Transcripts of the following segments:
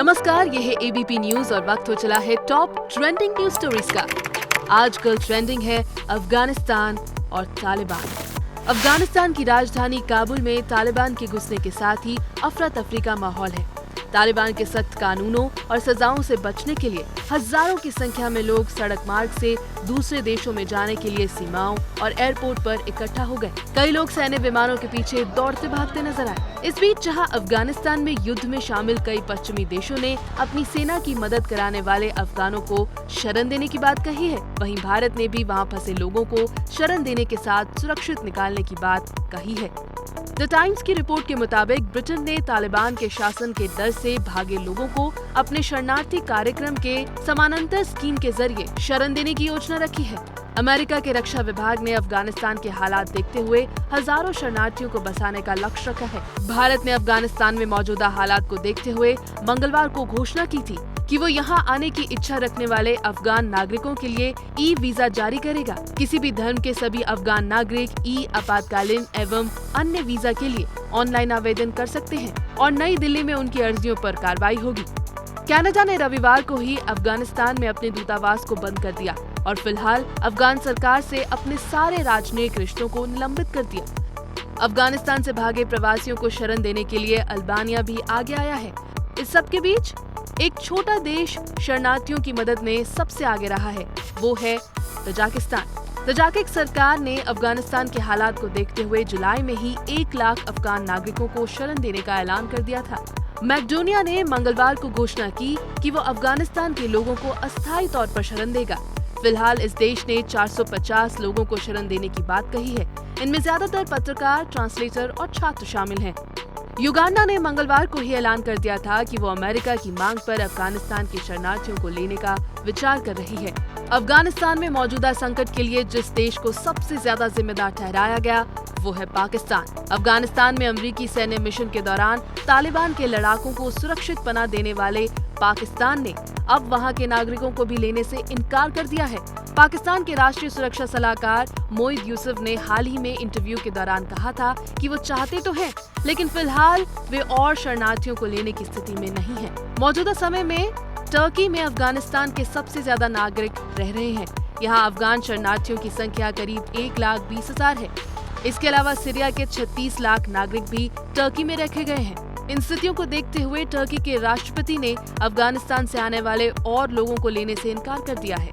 नमस्कार, ये है एबीपी न्यूज और वक्त हो चला है टॉप ट्रेंडिंग न्यूज स्टोरीज का। आजकल ट्रेंडिंग है अफगानिस्तान और तालिबान। अफगानिस्तान की राजधानी काबुल में तालिबान के घुसने के साथ ही अफरा तफरी का माहौल है। तालिबान के सख्त कानूनों और सजाओं से बचने के लिए हजारों की संख्या में लोग सड़क मार्ग से दूसरे देशों में जाने के लिए सीमाओं और एयरपोर्ट पर इकट्ठा हो गए। कई लोग सैन्य विमानों के पीछे दौड़ते भागते नजर आए। इस बीच जहां अफगानिस्तान में युद्ध में शामिल कई पश्चिमी देशों ने अपनी सेना की मदद कराने वाले अफगानों को शरण देने की बात कही है, वहीं भारत ने भी वहां फंसे लोगों को शरण देने के साथ सुरक्षित निकालने की बात कही है। द टाइम्स की रिपोर्ट के मुताबिक ब्रिटेन ने तालिबान के शासन के डर से भागे लोगों को अपने शरणार्थी कार्यक्रम के समानांतर स्कीम के जरिए शरण देने की योजना रखी है। अमेरिका के रक्षा विभाग ने अफगानिस्तान के हालात देखते हुए हजारों शरणार्थियों को बसाने का लक्ष्य रखा है। भारत ने अफगानिस्तान में मौजूदा हालात को देखते हुए मंगलवार को घोषणा की थी कि वो यहां आने की इच्छा रखने वाले अफगान नागरिकों के लिए ई वीजा जारी करेगा। किसी भी धर्म के सभी अफगान नागरिक ई आपातकालीन एवं अन्य वीजा के लिए ऑनलाइन आवेदन कर सकते हैं और नई दिल्ली में उनकी अर्जियों पर कार्रवाई होगी। कनाडा ने रविवार को ही अफगानिस्तान में अपने दूतावास को बंद कर दिया और फिलहाल अफगान सरकार से अपने सारे राजनयिक रिश्तों को निलंबित कर दिया। अफगानिस्तान से भागे प्रवासियों को शरण देने के लिए अल्बानिया भी आगे आया है। इस सब के बीच एक छोटा देश शरणार्थियों की मदद में सबसे आगे रहा है, वो है तजाकिस्तान। तजाकिक सरकार ने अफगानिस्तान के हालात को देखते हुए जुलाई में ही 1 लाख अफगान नागरिकों को शरण देने का ऐलान कर दिया था। मैकडोनिया ने मंगलवार को घोषणा की कि वो अफगानिस्तान के लोगों को अस्थायी तौर पर शरण देगा। फिलहाल इस देश ने 450 लोगों को शरण देने की बात कही है। इनमें ज्यादातर पत्रकार, ट्रांसलेटर और छात्र शामिल हैं। युगांडा ने मंगलवार को ही ऐलान कर दिया था कि वो अमेरिका की मांग पर अफगानिस्तान के शरणार्थियों को लेने का विचार कर रही है। अफगानिस्तान में मौजूदा संकट के लिए जिस देश को सबसे ज्यादा जिम्मेदार ठहराया गया वो है पाकिस्तान। अफगानिस्तान में अमेरिकी सैन्य मिशन के दौरान तालिबान के लड़ाकों को सुरक्षित पनाह देने वाले पाकिस्तान ने अब वहां के नागरिकों को भी लेने से इनकार कर दिया है। पाकिस्तान के राष्ट्रीय सुरक्षा सलाहकार मोईद यूसुफ ने हाल ही में इंटरव्यू के दौरान कहा था कि वो चाहते तो हैं, लेकिन फिलहाल वे और शरणार्थियों को लेने की स्थिति में नहीं है। मौजूदा समय में टर्की में अफगानिस्तान के सबसे ज्यादा नागरिक रह रहे हैं। यहाँ अफगान शरणार्थियों की संख्या करीब 1,20,000 है। इसके अलावा सीरिया के 36 लाख नागरिक भी टर्की में रखे गए हैं। इन स्थितियों को देखते हुए टर्की के राष्ट्रपति ने अफगानिस्तान से आने वाले और लोगों को लेने से इनकार कर दिया है।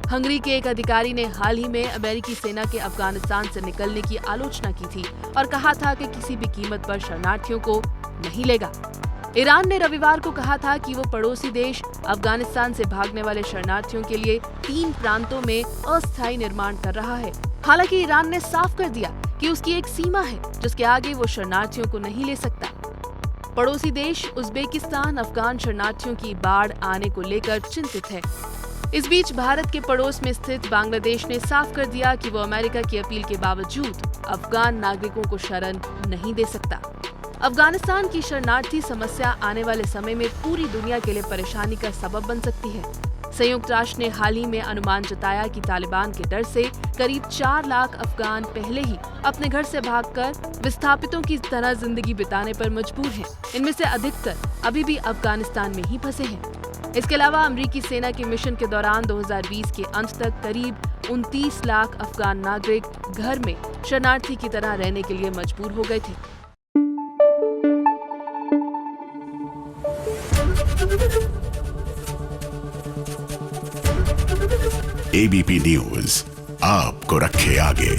हंगरी के एक अधिकारी ने हाल ही में अमेरिकी सेना के अफगानिस्तान से निकलने की आलोचना की थी और कहा था कि किसी भी कीमत पर शरणार्थियों को नहीं लेगा। ईरान ने रविवार को कहा था कि वो पड़ोसी देश अफगानिस्तान से भागने वाले शरणार्थियों के लिए 3 प्रांतों में अस्थायी निर्माण कर रहा है। हालांकि ईरान ने साफ कर दिया कि उसकी एक सीमा है जिसके आगे वो शरणार्थियों को नहीं ले सकता। पड़ोसी देश उज्बेकिस्तान अफगान शरणार्थियों की बाढ़ आने को लेकर चिंतित है। इस बीच भारत के पड़ोस में स्थित बांग्लादेश ने साफ कर दिया कि वो अमेरिका की अपील के बावजूद अफगान नागरिकों को शरण नहीं दे सकता। अफगानिस्तान की शरणार्थी समस्या आने वाले समय में पूरी दुनिया के लिए परेशानी का सबब बन सकती है। संयुक्त राष्ट्र ने हाल ही में अनुमान जताया कि तालिबान के डर से करीब 4 लाख अफगान पहले ही अपने घर से भागकर विस्थापितों की तरह जिंदगी बिताने पर मजबूर हैं। इनमें से अधिकतर अभी भी अफगानिस्तान में ही फंसे हैं। इसके अलावा अमेरिकी सेना के मिशन के दौरान 2020 के अंत तक करीब 29 लाख अफगान नागरिक घर में शरणार्थी की तरह रहने के लिए मजबूर हो गए थे। एबीपी न्यूज आपको रखे आगे।